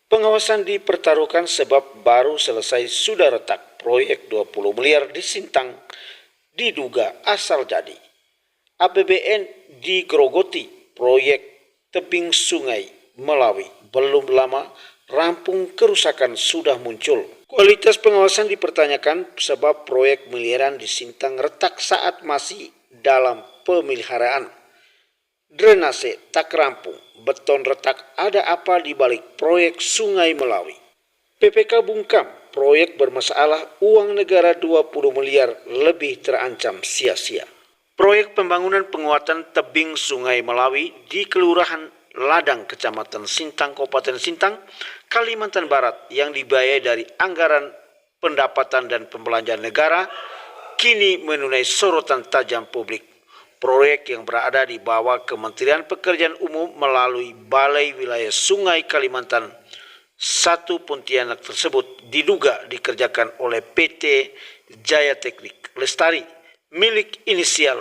Pengawasan dipertaruhkan sebab baru selesai sudah retak proyek 20 miliar di Sintang diduga asal jadi. APBN digerogoti proyek tebing sungai Melawi belum lama rampung kerusakan sudah muncul. Kualitas pengawasan dipertanyakan sebab proyek miliaran di Sintang retak saat masih dalam pemeliharaan. Drainase tak rampung, beton retak, ada apa di balik proyek Sungai Melawi? PPK bungkam, proyek bermasalah, uang negara 20 miliar lebih terancam sia-sia. Proyek pembangunan penguatan tebing Sungai Melawi di Kelurahan Ladang, Kecamatan Sintang, Kabupaten Sintang, Kalimantan Barat yang dibiayai dari anggaran pendapatan dan pembelanjaan negara kini menuai sorotan tajam publik. Proyek yang berada di bawah Kementerian Pekerjaan Umum melalui Balai Wilayah Sungai Kalimantan 1 Pontianak tersebut diduga dikerjakan oleh PT Jaya Teknik Lestari milik inisial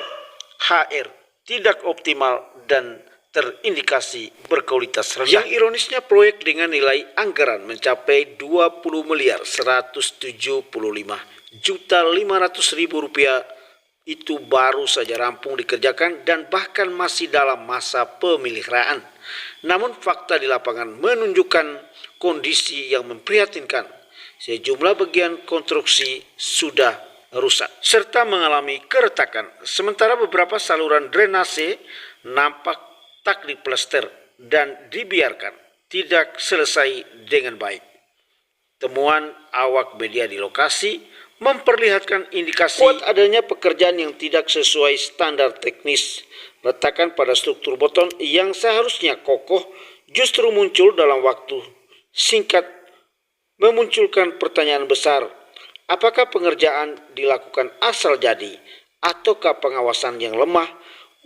HR, tidak optimal dan terindikasi berkualitas rendah. Yang ironisnya proyek dengan nilai anggaran mencapai 20 miliar 175 juta 500 ribu rupiah itu baru saja rampung dikerjakan dan bahkan masih dalam masa pemeliharaan. Namun fakta di lapangan menunjukkan kondisi yang memprihatinkan. Sejumlah bagian konstruksi sudah rusak serta mengalami keretakan, sementara beberapa saluran drainase nampak tak diplester dan dibiarkan tidak selesai dengan baik. Temuan awak media di lokasi memperlihatkan indikasi kuat adanya pekerjaan yang tidak sesuai standar teknis. Retakan pada struktur beton yang seharusnya kokoh justru muncul dalam waktu singkat, memunculkan pertanyaan besar. Apakah pengerjaan dilakukan asal jadi ataukah pengawasan yang lemah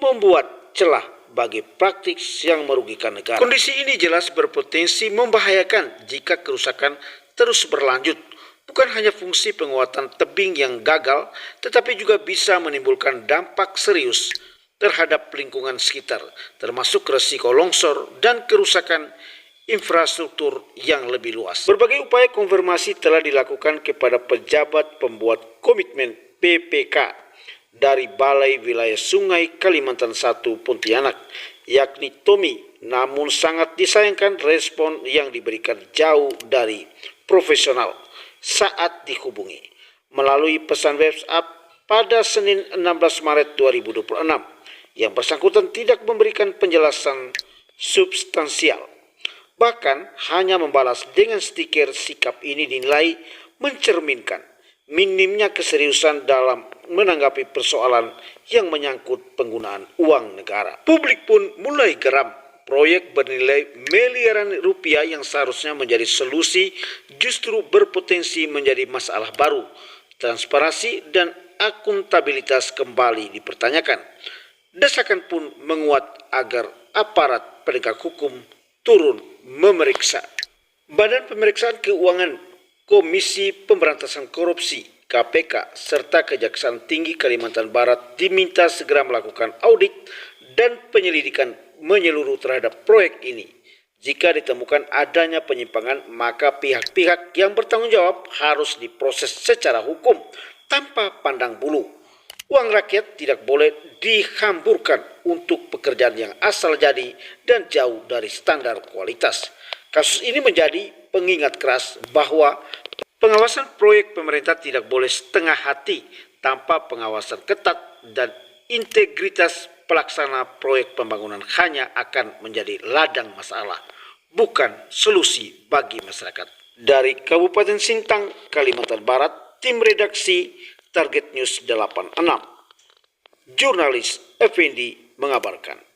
membuat celah bagi praktik yang merugikan negara? Kondisi ini jelas berpotensi membahayakan jika kerusakan terus berlanjut. Bukan hanya fungsi penguatan tebing yang gagal, tetapi juga bisa menimbulkan dampak serius terhadap lingkungan sekitar, termasuk risiko longsor dan kerusakan infrastruktur yang lebih luas. Berbagai upaya konfirmasi telah dilakukan kepada pejabat pembuat komitmen PPK dari Balai Wilayah Sungai Kalimantan 1 Pontianak, yakni Tommy, namun sangat disayangkan respon yang diberikan jauh dari profesional saat dihubungi melalui pesan WhatsApp pada Senin 16 Maret 2026. Yang bersangkutan tidak memberikan penjelasan substansial, bahkan hanya membalas dengan stiker. Sikap ini dinilai mencerminkan minimnya keseriusan dalam menanggapi persoalan yang menyangkut penggunaan uang negara. Publik pun mulai geram. Proyek bernilai miliaran rupiah yang seharusnya menjadi solusi justru berpotensi menjadi masalah baru. Transparansi dan akuntabilitas kembali dipertanyakan. Desakan pun menguat agar aparat penegak hukum turun memeriksa. Badan Pemeriksaan Keuangan, Komisi Pemberantasan Korupsi (KPK) serta Kejaksaan Tinggi Kalimantan Barat diminta segera melakukan audit dan penyelidikan menyeluruh terhadap proyek ini. Jika ditemukan adanya penyimpangan, maka pihak-pihak yang bertanggung jawab harus diproses secara hukum tanpa pandang bulu. Uang rakyat tidak boleh dihamburkan untuk pekerjaan yang asal jadi dan jauh dari standar kualitas. Kasus ini menjadi pengingat keras bahwa pengawasan proyek pemerintah tidak boleh setengah hati. Tanpa pengawasan ketat dan integritas, pelaksana proyek pembangunan hanya akan menjadi ladang masalah, bukan solusi bagi masyarakat. Dari Kabupaten Sintang, Kalimantan Barat, tim redaksi Target News 86, jurnalis Effendi mengabarkan.